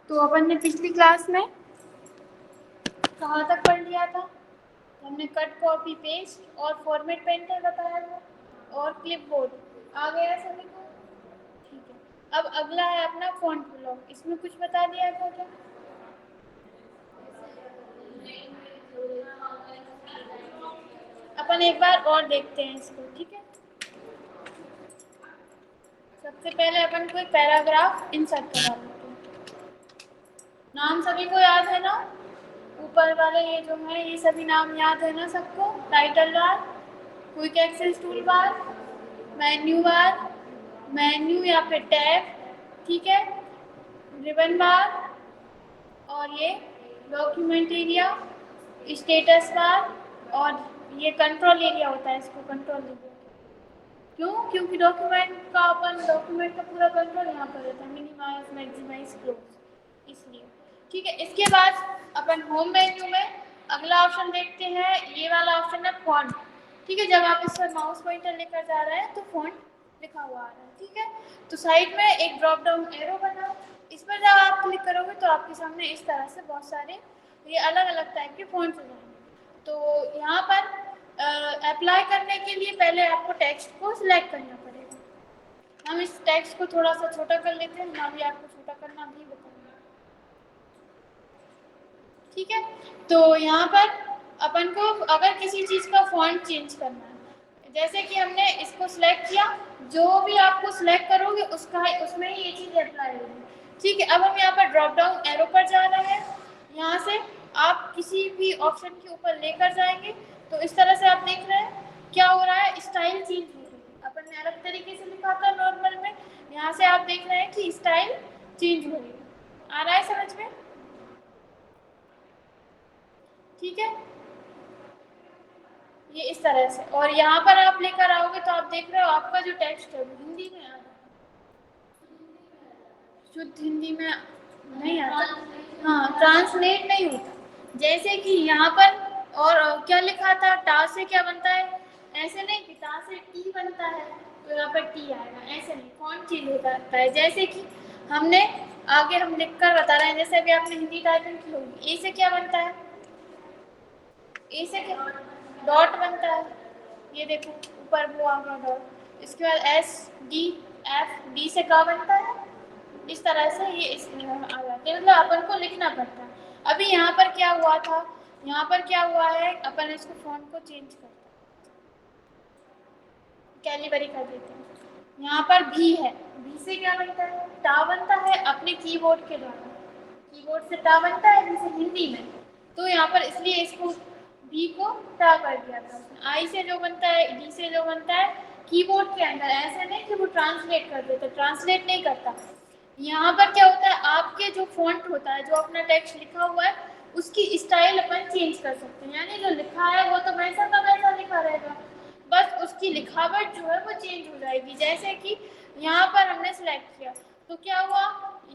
तो अपन ने पिछली क्लास में कहाँ तक पढ़ लिया था? हमने कट, कॉपी, पेस्ट और फॉर्मेट पेंटर बताया था और क्लिपबोर्ड आ गया सभी को। ठीक है, अब अगला है अपना फॉन्ट ब्लॉक। इसमें कुछ बता दिया था क्या? अपन एक बार और देखते हैं इसको। ठीक है, सबसे पहले अपन को एक पैराग्राफ इंसर्ट करा देते हैं। नाम सभी को याद है ना? ऊपर वाले ये जो है ये सभी नाम याद है ना सबको? Title bar, quick access tool bar, menu bar, menu या फिर टैब, ठीक है, रिबन बार, और ये डॉक्यूमेंट एरिया, स्टेटस बार, और ये कंट्रोल एरिया होता है, इसको कंट्रोल एरिया। क्यों? क्योंकि डॉक्यूमेंट का पूरा कंट्रोल यहाँ पर रहता है, मिनिमाइज, मैक्सिमाइज, क्लोज, इसलिए। ठीक है, इसके बाद अपन होम मेन्यू में अगला ऑप्शन देखते हैं। ये वाला ऑप्शन है फॉन्ट। ठीक है, जब आप इस पर माउस पॉइंटर लेकर जा रहे हैं तो फॉन्ट लिखा हुआ आ रहा है। ठीक है, तो साइड में एक ड्रॉप डाउन एरो बना, इस पर जब आप क्लिक करोगे तो आपके सामने इस तरह से बहुत सारे ये अलग अलग टाइप के फॉन्ट्स हो जाएंगे। तो यहाँ पर अप्लाई करने के लिए पहले आपको टेक्स्ट को सिलेक्ट करना पड़ेगा। हम इस टेक्स्ट को थोड़ा सा छोटा कर लेते हैं, मैं भी आपको छोटा करना भी बताऊंगा। ठीक है, तो यहाँ पर अपन को अगर किसी चीज़ का फॉन्ट चेंज करना है, जैसे कि हमने इसको सिलेक्ट किया, जो भी आपको सिलेक्ट करोगे उसका उसमें ही ये चीज़ अप्लाई होगी। ठीक है, अब हम यहाँ पर ड्रॉप डाउन एरो पर जा रहे हैं। यहाँ से आप किसी भी ऑप्शन के ऊपर लेकर जाएंगे तो इस तरह से आप देख रहे हैं क्या हो रहा है, स्टाइल चेंज हो रही है। अपन ने अलग तरीके से लिखा था नॉर्मल में, यहाँ से आप देख रहे हैं कि स्टाइल चेंज हो रही है। आ रहा है समझ में? ठीक है, ये इस तरह से। और यहाँ पर आप लेकर आओगे तो आप देख रहे हो आपका जो टेक्स्ट है वो हिंदी में आ रहा है, शुद्ध हिंदी में नहीं आता। हाँ, ट्रांसलेट नहीं होता। जैसे कि यहाँ पर और क्या लिखा था, टा से क्या बनता है, ऐसे नहीं कि टा से टी बनता है तो यहाँ पर टी आएगा, ऐसे नहीं, फॉन्ट चेंज होता है। जैसे कि हमने आगे हम लिख कर बता रहे हैं, जैसे अभी आपने हिंदी टाइपिंग की होगी, ए से क्या बनता है, ए से क्या डॉट बनता है, ये देखो ऊपर वो आ गया डॉट। इसके बाद एस डी एफ, डी से का बनता है, इस तरह से ये इसमें आ जाते हैं, मतलब अपन को लिखना पड़ता है। अभी यहाँ पर क्या हुआ था, यहाँ पर क्या हुआ है, अपन इसको फॉन्ट को चेंज करते हैं, कैलिबरी कर देते हैं। यहाँ पर भी है, भी से क्या बनता है, टा बनता है अपने कीबोर्ड के द्वारा, कीबोर्ड से टा बनता है जैसे हिंदी में, तो यहाँ पर इसलिए इसको बी को टा कर दिया था। आई से जो बनता है, डी से जो बनता है कीबोर्ड के अंदर, ऐसे नहीं कि वो ट्रांसलेट कर देता, ट्रांसलेट नहीं करता। यहाँ पर क्या होता है, आपके जो फॉन्ट होता है, जो अपना टेक्स्ट लिखा हुआ है उसकी स्टाइल अपन चेंज कर सकते हैं, यानी जो लिखा है वो तो वैसा का वैसा लिखा रहेगा, बस उसकी लिखावट जो है वो चेंज हो जाएगी। जैसे कि यहाँ पर हमने सेलेक्ट किया तो क्या हुआ,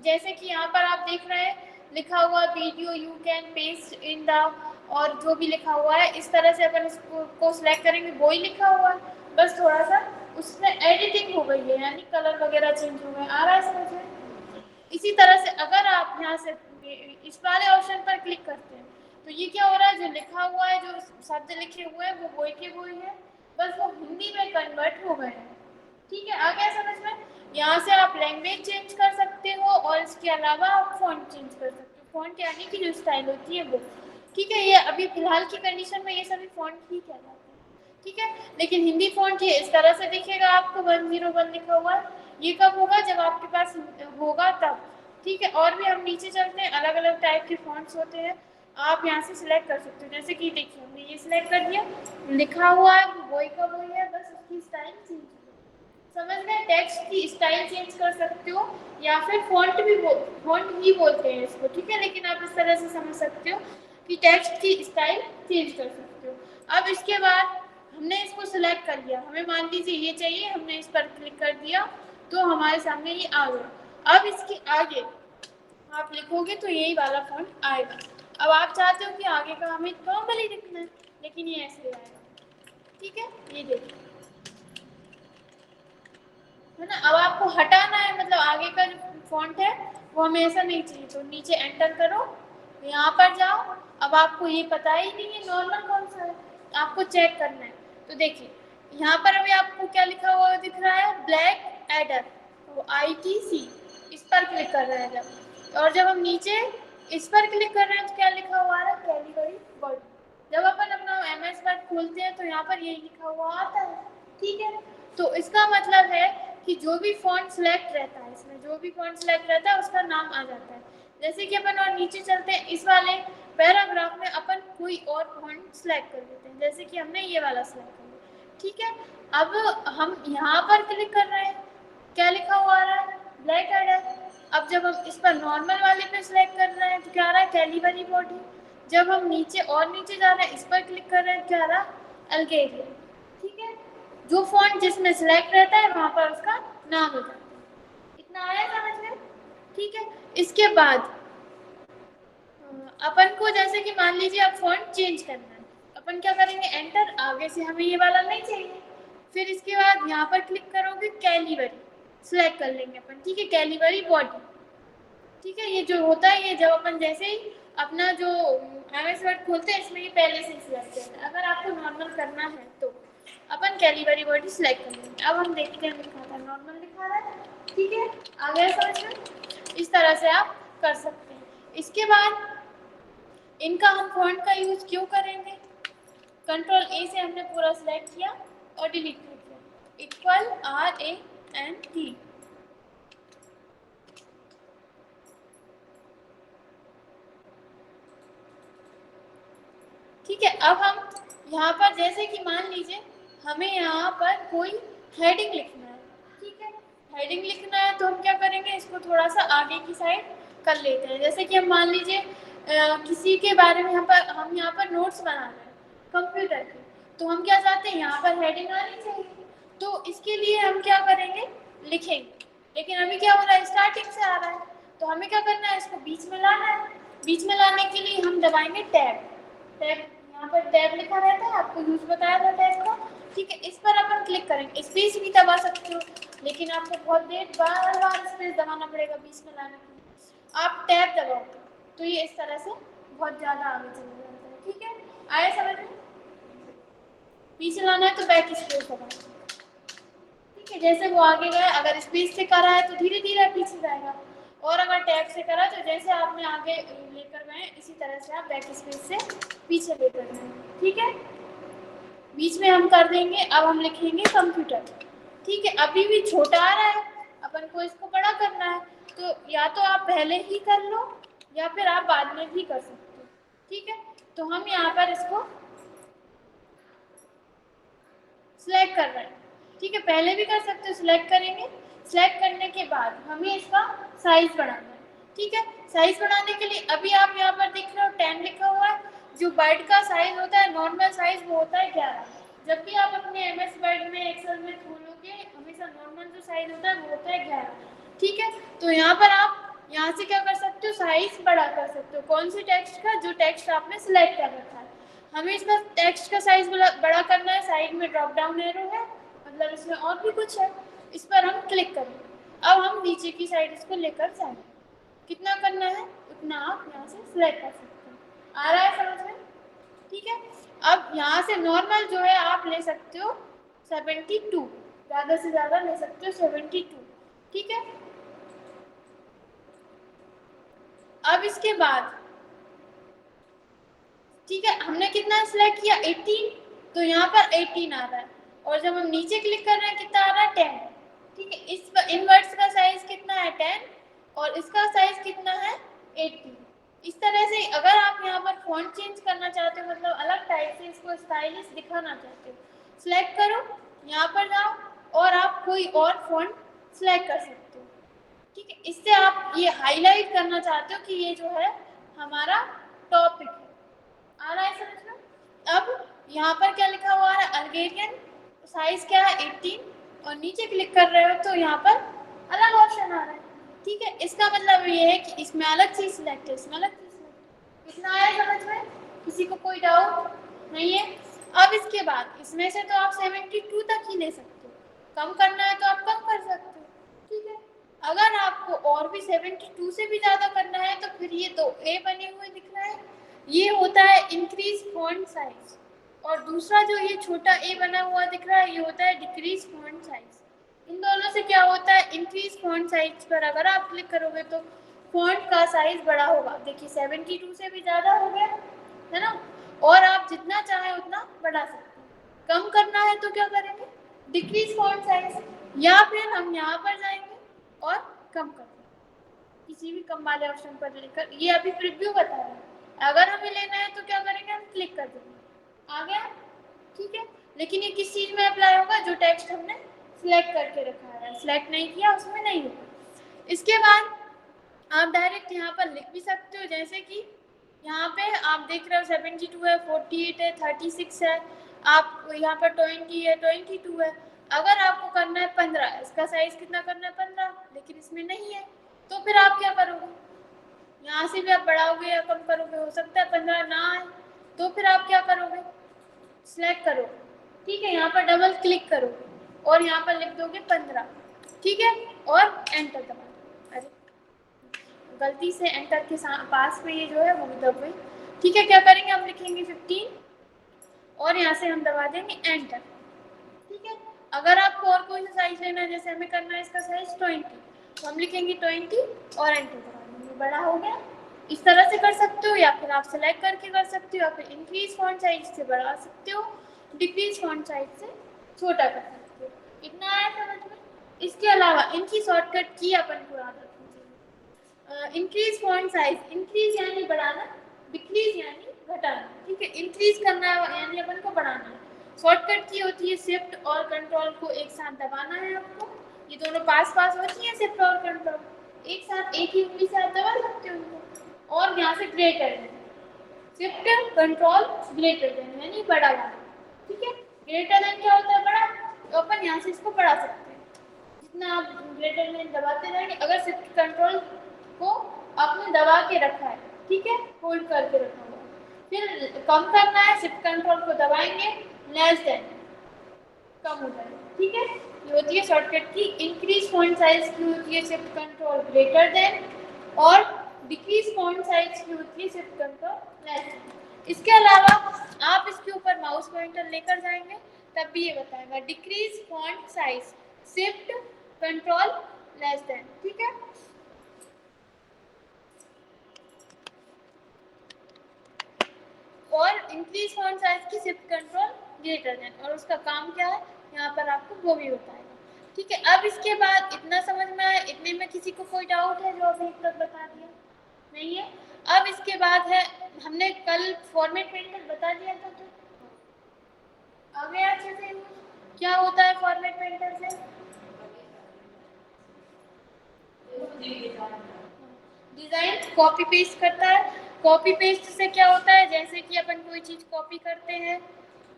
जैसे कि यहाँ पर आप देख रहे हैं लिखा हुआ video you can paste in the, और जो भी लिखा हुआ है इस तरह से अपन इसको सिलेक्ट करेंगे, वो ही लिखा हुआ है, बस थोड़ा सा उसमें एडिटिंग हो गई है, यानी कलर वगैरह चेंज हो गए। आ रहा है समझ में? इसी तरह से अगर आप यहाँ से इस वाले ऑप्शन पर क्लिक करते हैं तो ये क्या हो रहा है, जो लिखा हुआ है, जो शब्द लिखे हुए हैं वो वही के वही है, बस वो हिंदी में कन्वर्ट हो गए हैं। ठीक है, आ गया समझ में? यहाँ से आप लैंग्वेज चेंज कर सकते हो और इसके अलावा आप फॉन्ट चेंज कर सकते हो, फॉन्ट यानी कि जो स्टाइल होती है वो। ठीक है, ये अभी फिलहाल की कंडीशन में ये सभी फॉन्ट ही कहलाते हैं। ठीक है, लेकिन हिंदी फॉन्ट ये इस तरह से दिखेगा, आपको 101 लिखा हुआ है, ये कब होगा, जब आपके पास होगा तब। ठीक है, और भी हम नीचे चलते हैं, अलग अलग टाइप के फॉन्ट्स होते हैं, आप यहाँ से सिलेक्ट कर सकते हो। जैसे कि देखिए हमने ये सिलेक्ट कर दिया, लिखा हुआ है वही का वही है, बस उसकी स्टाइल चेंज। समझ में? टेक्स्ट की स्टाइल चेंज कर सकते हो या फिर फॉन्ट ही बोलते हैं इसको। ठीक है, लेकिन आप इस तरह से समझ सकते हो कि टेक्स्ट की स्टाइल चेंज कर सकते हो। अब इसके बाद हमने इसको सिलेक्ट कर लिया, हमें मान लीजिए ये चाहिए, हमने इस पर क्लिक कर दिया तो हमारे सामने ये आ गया। अब इसके आगे आप लिखोगे तो यही वाला फॉन्ट आएगा। अब आप चाहते हो कि आगे का हमें नॉर्मली लिखना है, लेकिन ये ऐसे आएगा। ठीक है, ये देखिए, है ना? अब आपको हटाना है, मतलब आगे का जो फॉन्ट है वो हमेशा नहीं चाहिए। तो नीचे एंटर करो, यहाँ पर जाओ। अब आपको ये पता ही नहीं है नॉर्मल कौन सा है, आपको चेक करना है। तो देखिए यहाँ पर अभी आपको क्या लिखा हुआ दिख रहा है, ब्लैक एडर, वो ITC, इस पर क्लिक कर रहे हैं जब, और जब हम नीचे इस पर क्लिक कर रहे हैं तो क्या लिखा हुआ है, कैलिबरी बॉडी। जब अपन अपना MS वर्ड खोलते हैं तो यहाँ पर यही लिखा हुआ आता है, ठीक है। तो इसका मतलब है कि जो भी फॉन्ट सिलेक्ट रहता है, इसमें जो भी फॉन्ट सिलेक्ट रहता है उसका नाम आ जाता है। जैसे कि अपन और नीचे चलते हैं, इस वाले पैराग्राफ में अपन कोई और फॉन्ट सिलेक्ट कर देते हैं, जैसे कि हमने ये वाला सिलेक्ट कर लिया, ठीक है। अब हम यहाँ पर क्लिक कर रहे हैं, क्या लिखा हुआ आ रहा है, ब्लैक एडर। अब जब हम इस पर नॉर्मल वाले पे सिलेक्ट कर रहे हैं तो क्या आ रहा है, कैलिबरी बॉडी। जब हम नीचे और नीचे जा रहे हैं, इस पर क्लिक कर रहे हैं, क्या आ रहा है, अल्गेरियन, ठीक है। जो फॉन्ट जिसमें सिलेक्ट रहता है वहां पर उसका नाम हो जाता है। इतना आया समझ में, ठीक है। इसके बाद अपन को जैसे कि मान लीजिए अब फॉन्ट चेंज करना है, अपन क्या करेंगे, एंटर, आगे से हमें ये वाला नहीं चाहिए, फिर इसके बाद यहाँ पर क्लिक करोगे, कैलिबरी सिलेक्ट कर लेंगे अपन, ठीक है, कैलिबरी बॉडी, ठीक है। ये जो होता है, ये जब अपन जैसे ही अपना जो MS वर्ड खोलते हैं इसमें ये पहले से सिलेक्ट करना है। अगर आपको नॉर्मल करना है तो अपन कैलिबरी बॉडी सिलेक्ट कर लेंगे। अब हम देखते हैं लिखा था, नॉर्मल लिखा रहा है, ठीक है, आ गया समझ में। इस तरह से आप कर सकते हैं। इसके बाद इनका हम फॉन्ट का यूज क्यों करेंगे, Ctrl A से हमने पूरा सिलेक्ट किया और डिलीट कर दिया, इक्वल RANT, ठीक है। अब हम यहाँ पर जैसे कि मान लीजिए हमें यहाँ पर कोई हेडिंग लिखना है, ठीक है, हेडिंग लिखना है तो हम क्या करेंगे, इसको थोड़ा सा आगे की साइड कर लेते हैं। जैसे कि हम मान लीजिए किसी के बारे में हम यहाँ पर नोट्स बना रहे हैं कंप्यूटर के, तो हम क्या चाहते हैं, यहाँ पर हेडिंग आनी चाहिए। तो इसके लिए हम क्या करेंगे, लिखेंगे, लेकिन अभी क्या हो रहा है, स्टार्टिंग से आ रहा है, तो हमें क्या करना है, इसको बीच में लाना है। बीच में लाने के लिए हम दबाएंगे टैब। टैब, यहाँ पर टैब लिखा रहता है, आपको यूज बताया था टैब का, ठीक है। इस पर अपन क्लिक करेंगे, स्पेस भी दबा सकते हो, लेकिन आपको बहुत देर बार बार स्पेस दबाना पड़ेगा बीच में लाने के लिए। आप टैब दबाओगे तो ये इस तरह से बहुत ज़्यादा आगे चले जाता है, ठीक है। आया समझ में, पीछे लाना है तो बैक स्पेस दबाना, ठीक है। जैसे वो आगे गया, अगर स्पेस से करा है तो धीरे धीरे पीछे जाएगा, और अगर टैब से करा तो जैसे आपने आगे लेकर गए इसी तरह से आप बैक स्पेस से पीछे लेकर गए, ठीक है। बीच में हम कर देंगे। अब हम लिखेंगे कंप्यूटर, ठीक है। अभी भी छोटा आ रहा है, अपन को इसको बड़ा करना है, तो या तो आप पहले ही कर लो या फिर आप बाद में भी कर सकते हो, ठीक है। तो हम यहाँ पर इसको सिलेक्ट कर रहे हैं, ठीक है, पहले भी कर सकते हो, सिलेक्ट करेंगे। सिलेक्ट करने के बाद हमें इसका साइज बढ़ाना है, ठीक है। साइज बढ़ाने के लिए अभी आप यहाँ पर देख रहे हो 10 लिखा हुआ है, जो वर्ड का साइज होता है नॉर्मल साइज वो होता है 11। जब भी आप अपने MS वर्ड में, एक्सेल में खोलोगे, हमेशा नॉर्मल जो साइज होता है वो होता है 11, ठीक है। तो यहाँ पर आप यहाँ से क्या कर सकते हो, साइज बड़ा कर सकते हो, कौन से टेक्स्ट का, जो टेक्स्ट आपने सिलेक्ट कर रखा है। हमें इसका टेक्स्ट का साइज बड़ा करना है, साइड में ड्रॉप डाउन एरो है, मतलब इसमें और भी कुछ है, इस पर हम क्लिक करेंगे। अब हम नीचे की साइड इसको लेकर जाएंगे, कितना करना है उतना आप यहाँ से सिलेक्ट कर सकते हैं। आ रहा है समझ में, ठीक है। अब यहाँ से नॉर्मल जो है आप ले सकते हो 72, ज़्यादा से ज़्यादा ले सकते हो 72, ठीक है। अब इसके बाद ठीक है, हमने कितना सिलेक्ट किया 18, तो यहाँ पर 18 आ रहा है, और जब हम नीचे क्लिक कर रहे हैं कितना आ रहा है 10, ठीक है। इस इन वर्ड्स का साइज कितना है 10, और इसका साइज कितना है 18। इस तरह से अगर आप यहाँ पर फॉन्ट चेंज करना चाहते हो, मतलब अलग टाइप से इसको स्टाइलिश दिखाना चाहते हो, सिलेक्ट करो, यहाँ पर जाओ और आप कोई और फॉन्ट सिलेक्ट कर सकते हो, ठीक है। इससे आप ये हाईलाइट करना चाहते हो कि ये जो है हमारा टॉपिक है। आ रहा है समझ में। अब यहाँ पर क्या लिखा हुआ है, अल्गेरियन, साइज क्या है 18, और नीचे क्लिक कर रहे हो तो यहाँ पर अलग ऑप्शन आ रहा है, ठीक है। इसका मतलब ये है कि इसमें अलग चीज सिलेक्ट है, इसमें अलग चीज सिलेक्ट। कितना आया समझ में, किसी को कोई डाउट नहीं है। अब इसके बाद इसमें से तो आप 72 तक ही ले सकते हो, कम करना है तो आप कम कर सकते हो, ठीक है। अगर आपको और भी 72 से भी ज़्यादा करना है तो फिर ये दो ए बने हुए दिख रहा है, ये होता है इंक्रीज फॉन्ट साइज, और दूसरा जो ये छोटा ए बना हुआ दिख रहा है ये होता है डिक्रीज फॉन्ट साइज। इन दोनों से क्या होता है, इंक्रीज फॉन्ट साइज पर अगर आप क्लिक करोगे तो फॉन्ट का साइज बड़ा होगा। देखिए 72 से भी ज़्यादा हो गया है ना, और आप जितना चाहे उतना बढ़ा सकते हैं। कम करना है तो क्या करेंगे, डिक्रीज फॉन्ट साइज, या फिर हम यहाँ पर जाएंगे और कम कर देंगे किसी भी कम वाले ऑप्शन पर लेकर। ये अभी प्रीव्यू बता रहा है, अगर हमें लेना है तो क्या करेंगे, हम क्लिक कर देंगे, आ गया, ठीक है। लेकिन ये किस चीज़ में अप्लाई होगा, जो टेक्स्ट हमने सिलेक्ट करके रखा है, सिलेक्ट नहीं किया उसमें नहीं होगा। इसके बाद आप डायरेक्ट यहाँ पर लिख भी सकते हो, जैसे कि यहाँ पे आप देख रहे हो 72 है, 48 है, 36 है, आप यहाँ पर 20 है, 22 है। अगर आपको करना है 15, इसका साइज कितना करना है 15, लेकिन इसमें नहीं है, तो फिर आप क्या करोगे, यहाँ से भी आप बढ़ाओगे या कम करोगे, हो सकता है 15 ना आए, तो फिर आप क्या करोगे, सिलेक्ट करो, ठीक है, यहाँ पर डबल क्लिक करो और यहाँ पर लिख दोगे 15, ठीक है, और एंटर दबा दो। अरे गलती से एंटर के पास में ये जो है वो दब गई, ठीक है। क्या करेंगे, हम लिखेंगे 15 और यहाँ से हम दबा देंगे एंटर, ठीक है। अगर आपको और कोई सा साइज लेना है, जैसे हमें करना है इसका साइज 20, तो हम लिखेंगे 20 और एंटर दबा देंगे, बड़ा हो गया। इस तरह से कर सकते हो, या फिर आप सेलेक्ट करके कर सकते हो, या फिर इंक्रीज फॉन्ट साइज से बढ़ा सकते हो, डिक्रीज फॉन्ट साइज से छोटा कर सकते हो। इतना आया समझ में। इसके अलावा इनकी शॉर्टकट की अपन को याद रखनी चाहिए। इंक्रीज फॉन्ट साइज, इंक्रीज यानी बढ़ाना, डिक्रीज यानी घटाना, ठीक है। इंक्रीज करना यानी अपन को बढ़ाना है, शॉर्टकट की होती है शिफ्ट और कंट्रोल को एक साथ दबाना है आपको, ये दोनों पास पास होती है शिफ्ट और कंट्रोल, एक साथ एक ही उंगली से आप दबा सकते हो उनको, और यहाँ से greater than, shift control greater than यानी बड़ा वाला, ठीक है। ग्रेटर देन क्या होता है, बड़ा, तो अपन यहाँ से इसको बढ़ा सकते हैं, जितना आप ग्रेटर देन दबाते जाएंगे। अगर शिफ्ट कंट्रोल को आपने दबा के रखा है, ठीक है, होल्ड करके रखा हुआ, फिर कम करना है, शिफ्ट कंट्रोल को दबाएंगे, लेस देन, कम हो जाएगा, ठीक है। ये होती है शॉर्टकट की। इंक्रीज फॉन्ट साइज की होती है शिफ्ट कंट्रोल ग्रेटर देन, और डिक्रीज फॉन्ट साइज की होती है शिफ्ट कंट्रोल लेस देन। इसके अलावा आप इसके ऊपर माउस पॉइंटर लेकर जाएंगे तब भी ये बताएगा decrease font size shift control less than, ठीक है। और इंक्रीज फॉन्ट साइज की शिफ्ट कंट्रोल ग्रेटर देन, और उसका काम क्या है यहाँ पर आपको वो भी बताएगा, ठीक है। अब इसके बाद इतना समझ में आया, इतने में किसी को कोई डाउट है जो अभी तक बता दिया नहीं है। अब इसके बाद है, हमने कल फॉर्मेट पेंटर बता दिया था, तो आ गया अच्छे से। क्या होता है फॉर्मेट पेंटर से, डिजाइन कॉपी पेस्ट करता है। कॉपी पेस्ट से क्या होता है, जैसे कि अपन कोई चीज कॉपी करते हैं,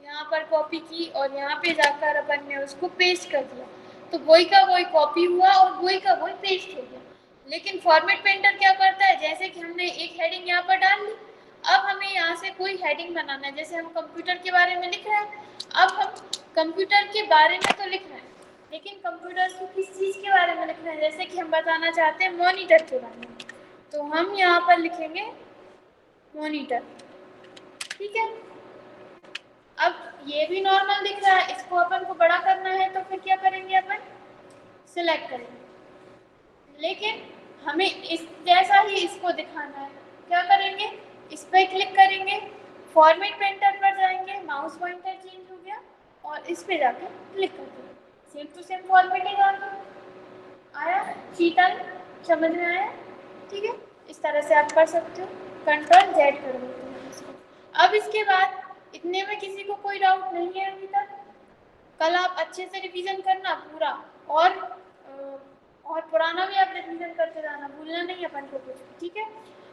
यहाँ पर कॉपी की और यहाँ पे जाकर अपन ने उसको पेस्ट कर दिया, तो वही का वही कॉपी हुआ और वही का वही पेस्ट हो गया। लेकिन फॉर्मेट पेंटर क्या करता है, जैसे कि हमने एक हेडिंग यहाँ पर डाल ली, अब हमें यहाँ से कोई हेडिंग बनाना है, जैसे हम कंप्यूटर के बारे में लिख रहे हैं, अब हम कंप्यूटर के बारे में तो लिख रहे हैं, लेकिन कंप्यूटर की किस चीज़ के बारे में लिख रहे हैं, जैसे कि हम बताना चाहते हैं मॉनिटर के बारे में, तो हम यहाँ पर लिखेंगे मॉनिटर, ठीक है। अब ये भी नॉर्मल दिख रहा है, इसको अपन को बड़ा करना है तो फिर क्या करेंगे, अपन सिलेक्ट करेंगे, लेकिन हमें इस जैसा ही इसको दिखाना है, क्या करेंगे, इस पर क्लिक करेंगे, फॉर्मेट पेंटर पर जाएंगे, माउस पॉइंटर चेंज हो गया और इस पे जाकर क्लिक कर देंगे, सेम टू सेम फॉर्मेटिंग आ गया। आया शीतल, समझ में आया, ठीक है। इस तरह से आप कर सकते हो, कंट्रोल जेड कर देते हैं इसको। अब इसके बाद इतने में किसी को कोई डाउट नहीं है अभी तक, कल आप अच्छे से रिवीजन करना पूरा, और पुराना भी आप रिवीजन करते जाना, भूलना नहीं अपन को कुछ, ठीक है।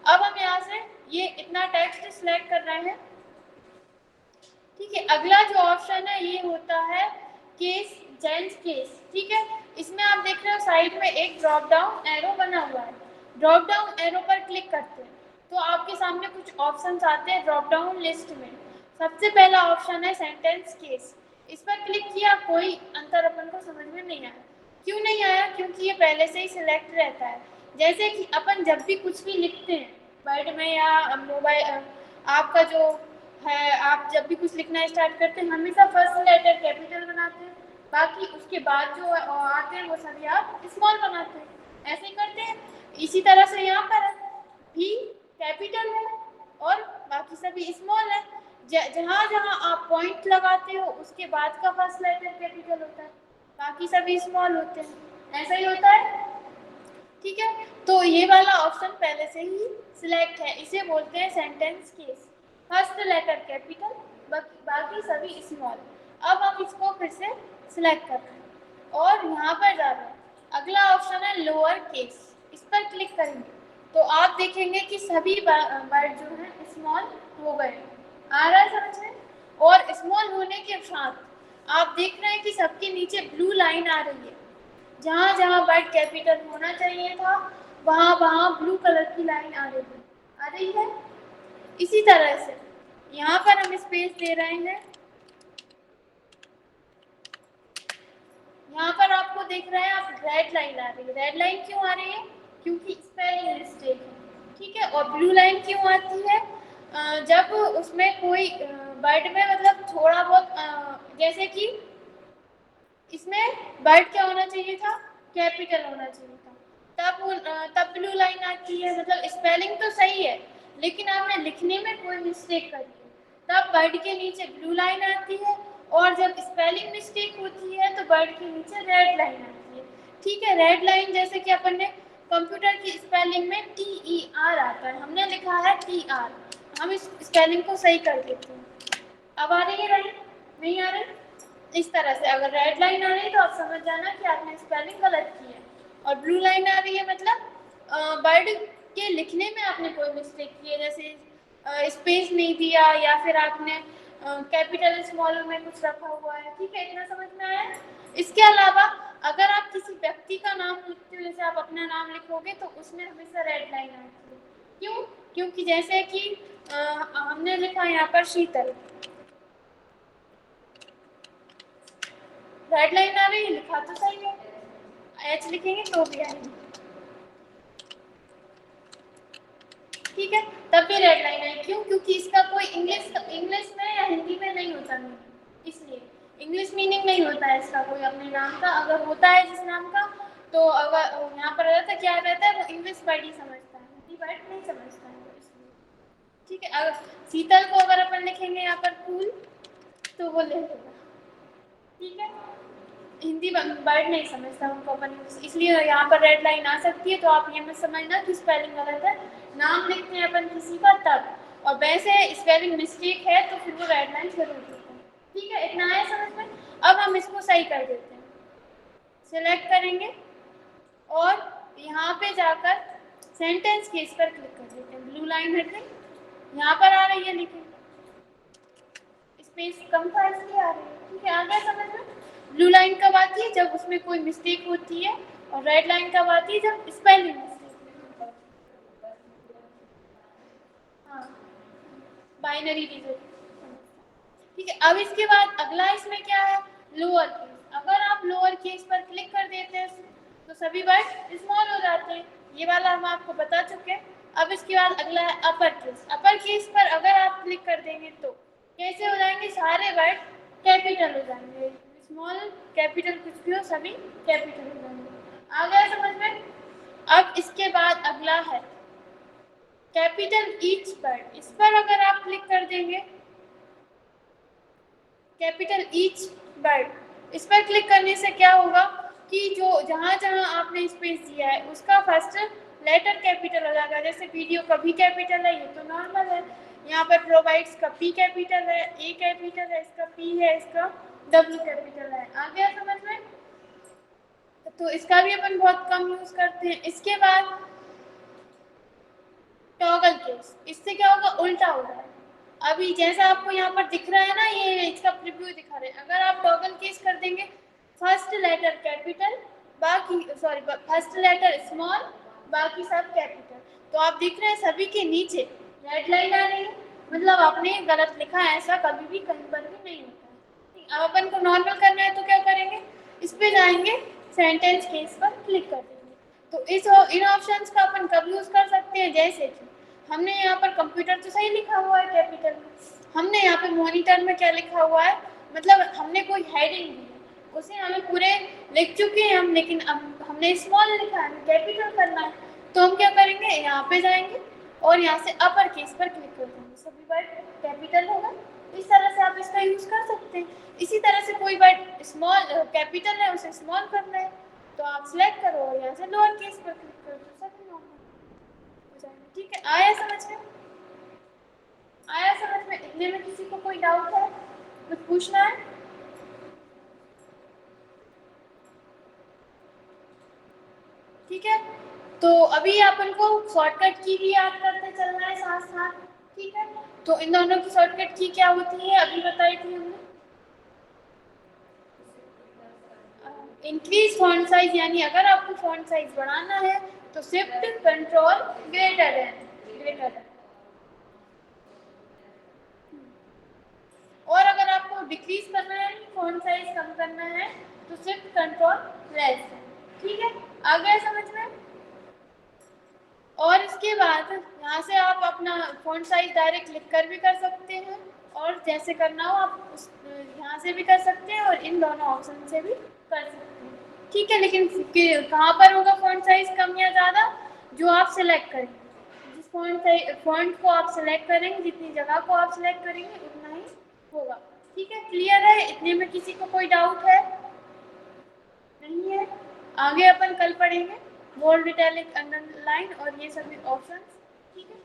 अब हम यहाँ से ये इतना टेक्स्ट सिलेक्ट कर रहे हैं, ठीक है। अगला जो ऑप्शन है ये होता है केस, जेंट्स केस, ठीक है। इसमें आप देख रहे हो साइड में एक ड्रॉप डाउन एरो बना हुआ है, ड्रॉप डाउन एरो पर क्लिक करते हैं तो आपके सामने कुछ ऑप्शंस आते हैं ड्रॉप डाउन लिस्ट में। सबसे पहला ऑप्शन है सेंटेंस केस, इस पर क्लिक किया, कोई अंतर अपन को समझ में नहीं आया। क्यों नहीं आया, क्योंकि ये पहले से ही सिलेक्ट रहता है, जैसे कि अपन जब भी कुछ भी लिखते हैं वर्ड में या मोबाइल, आपका जो है, आप जब भी कुछ लिखना स्टार्ट करते हैं हमेशा फर्स्ट लेटर कैपिटल बनाते हैं, बाकी उसके बाद जो आते हैं वो सभी आप स्मॉल बनाते हैं, ऐसे ही करते हैं। इसी तरह से यहाँ पर भी कैपिटल है और बाकी सभी स्मॉल है। जहाँ जहाँ आप पॉइंट लगाते हो उसके बाद का फर्स्ट लेटर कैपिटल होता है, बाकी सभी स्मॉल होते हैं, ऐसा ही होता है। ठीक है, तो ये वाला ऑप्शन पहले से ही सिलेक्ट है, इसे बोलते हैं sentence case. First letter capital, बाकी सभी स्मॉल। अब हम इसको फिर से सिलेक्ट कर रहे हैं और यहाँ पर जा रहे हैं। अगला ऑप्शन है लोअर केस, इस पर क्लिक करेंगे तो आप देखेंगे कि सभी वर्ड जो है स्मॉल हो गए। आ रहा है समझ में? और स्मॉल होने के साथ आप देख रहे हैं कि सबके नीचे ब्लू लाइन आ रही है, जहाँ जहाँ वर्ड कैपिटल होना चाहिए था वहाँ वहाँ ब्लू कलर की लाइन आ रही है। इसी तरह से यहाँ पर हम स्पेस दे रहे हैं, यहाँ पर आपको देख रहे हैं आप रेड लाइन आ रही है। रेड लाइन क्यों आ रही है? क्योंकि स्पेलिंग मिस्टेक है, ठीक है। और ब्लू लाइन क्यों आती है? जब उसमें कोई वर्ड में मतलब थोड़ा बहुत जैसे कि इसमें वर्ड क्या होना चाहिए था? कैपिटल होना चाहिए था, तब ब्लू लाइन आती है। मतलब स्पेलिंग तो सही है लेकिन आपने लिखने में कोई मिस्टेक करी है, तब वर्ड के नीचे ब्लू लाइन आती है। और जब स्पेलिंग मिस्टेक होती है तो वर्ड के नीचे रेड लाइन आती है, ठीक है। रेड लाइन जैसे कि अपन ने कंप्यूटर की स्पेलिंग में TER आता है, हमने लिखा है TR, हम इस स्पेलिंग को सही कर देते हैं। अब आ रही है लाइन? नहीं आ रही? इस तरह से अगर रेड लाइन आ रही है तो आप समझ जाना कि आपने स्पेलिंग गलत की है, और ब्लू लाइन आ रही है मतलब वर्ड के लिखने में आपने कोई मिस्टेक की है, जैसे स्पेस नहीं दिया या फिर आपने कैपिटल स्मॉल में कुछ रखा हुआ है, ठीक है। इतना समझ में आया? इसके अलावा अगर आप किसी व्यक्ति का नाम लिखते हो, जैसे आप अपना नाम लिखोगे तो उसमें हमेशा रेड लाइन आती है। क्यों? क्योंकि जैसे कि हमने लिखा यहाँ पर शीतल, रेड लाइन आ रही है, लिखा तो सही है, एच लिखेंगे तो भी आएगी, ठीक है। तब भी रेड लाइन आई, क्यों? क्योंकि इसका कोई इंग्लिश में या हिंदी में नहीं होता मीनिंग, इसलिए इंग्लिश मीनिंग नहीं होता है इसका कोई अपने नाम का। अगर होता है जिस नाम का तो अगर यहाँ पर रहता क्या रहता है, वो इंग्लिश वर्ड ही समझता है, हिंदी वर्ड नहीं समझता है, इसलिए ठीक है। अगर शीतल को अगर अपन लिखेंगे यहाँ पर फूल तो वो ले लेगा, ठीक है। हिंदी वर्ड नहीं समझता उनको अपन, इसलिए यहाँ पर रेड लाइन आ सकती है। तो आप ये मत समझना कि स्पेलिंग गलत है, नाम लिखते हैं अपन किसी का तब, और वैसे स्पेलिंग मिस्टेक है तो फिर वो रेड लाइन जरूर देते हैं, ठीक है। इतना है समझ में? अब हम इसको सही कर देते हैं, सिलेक्ट करेंगे और यहाँ पे जाकर सेंटेंस केस पर क्लिक कर देते हैं। ब्लू लाइन हट गई, यहाँ पर आ रही है लेकिन स्पेस कम था इसलिए आ रही है, ठीक है। आ गया समझ में? ब्लू लाइन कब आती है? जब उसमें कोई मिस्टेक होती है, और रेड लाइन कब आती है? जब स्पेलिंग मिस्टेक। हाँ, बाइनरी डिजिट, ठीक है। अब इसके बाद अगला इसमें क्या है? Lower case. अगर आप लोअर केस पर क्लिक कर देते हैं तो सभी वर्ड स्मॉल हो जाते हैं, ये वाला हम आपको बता चुके हैं। अब इसके बाद अगला है अपर केस। अपर केस पर अगर आप क्लिक कर देंगे तो कैसे हो जाएंगे? सारे वर्ड कैपिटल हो जाएंगे, स्मॉल कैपिटल कुछ भी हो सभी कैपिटल हो जाएंगे। आ गया समझ में? अब इसके बाद अगला है कैपिटल ईच वर्ड। इस पर अगर आप क्लिक कर देंगे, कैपिटल ईच वर्ड, इस पर क्लिक करने से क्या होगा कि जो जहाँ जहाँ आपने स्पेस दिया है उसका फर्स्ट लेटर कैपिटल हो जाएगा। जैसे वीडियो का भी कैपिटल है, ये तो नॉर्मल है। यहाँ पर प्रोवाइड्स का पी कैपिटल है, ए कैपिटल है, इसका पी है, इसका डब्ल्यू कैपिटल है। आ गया समझ में? तो इसका भी अपन बहुत कम यूज करते हैं। इसके बाद टॉगल केस, इससे क्या होगा? उल्टा हो रहा है। अभी जैसा आपको यहाँ पर दिख रहा है ना, ये इसका प्रीव्यू दिखा रहे हैं। अगर आप टॉगल केस कर देंगे, फर्स्ट लेटर कैपिटल, बाकी सॉरी फर्स्ट लेटर स्मॉल, बाकी सब कैपिटल, तो आप दिख रहे हैं सभी के नीचे रेड लाइन आ रही है, मतलब आपने गलत लिखा है। ऐसा कभी भी कहीं पर भी नहीं होता है। अब अपन को नॉर्मल करना है तो क्या करेंगे? इस पे जाएंगे, सेंटेंस केस पर क्लिक कर देंगे। तो इन ऑप्शंस का अपन कब यूज कर सकते हैं, जैसे कि हमने यहाँ पर कंप्यूटर तो सही लिखा हुआ है कैपिटल में, हमने यहाँ पे मॉनिटर में क्या लिखा हुआ है, मतलब हमने कोई हेडिंग दी है उसे हमें पूरे लिख चुके हैं हम, लेकिन हमने स्मॉल लिखा है, कैपिटल करना है, तो हम क्या करेंगे, यहाँ पे जाएंगे और यहाँ से अपर केस पर क्लिक कर देंगे, सभी वर्ड कैपिटल होगा। इस तरह से आप इसका यूज कर सकते हैं। इसी तरह से कोई वर्ड स्मॉल कैपिटल है उसे स्मॉल करना है तो आप सिलेक्ट करो और यहाँ से लोअर केस पर क्लिक करो तो सभी नॉर्मल हो जाएंगे। ठीक है, आया समझ में, आया समझ में? इतने में किसी को कोई डाउट है, कुछ पूछना है? ठीक है, तो अभी अपन को शॉर्टकट की भी याद करते चलना है साथ साथ। ठीक है, तो इन दोनों की शॉर्टकट की क्या होती है अभी बताई थी हमने। इंक्रीज फॉन्ट साइज, यानी अगर आपको फॉन्ट साइज बढ़ाना है तो शिफ्ट कंट्रोल ग्रेटर है, ग्रेटर है। और अगर आपको डिक्रीज करना है, फॉन्ट साइज कम करना है तो शिफ्ट कंट्रोल लेस है। ठीक है, आ गया समझ में? और इसके बाद यहाँ से आप अपना फॉन्ट साइज डायरेक्ट लिख कर भी कर सकते हैं और जैसे करना हो आप उस यहाँ से भी कर सकते हैं और इन दोनों ऑप्शन से भी कर सकते हैं। ठीक है, लेकिन कहाँ पर होगा फॉन्ट साइज कम या ज़्यादा, जो आप सिलेक्ट करेंगे, जिस फॉन्ट को आप सिलेक्ट करेंगे, जितनी जगह को आप सिलेक्ट करेंगे उतना ही होगा। ठीक है, क्लियर है? इतने में किसी को कोई डाउट है? नहीं है? आगे अपन कल पढ़ेंगे बोल्ड, इटैलिक, अंडरलाइन और ये सभी ऑप्शंस। ठीक है।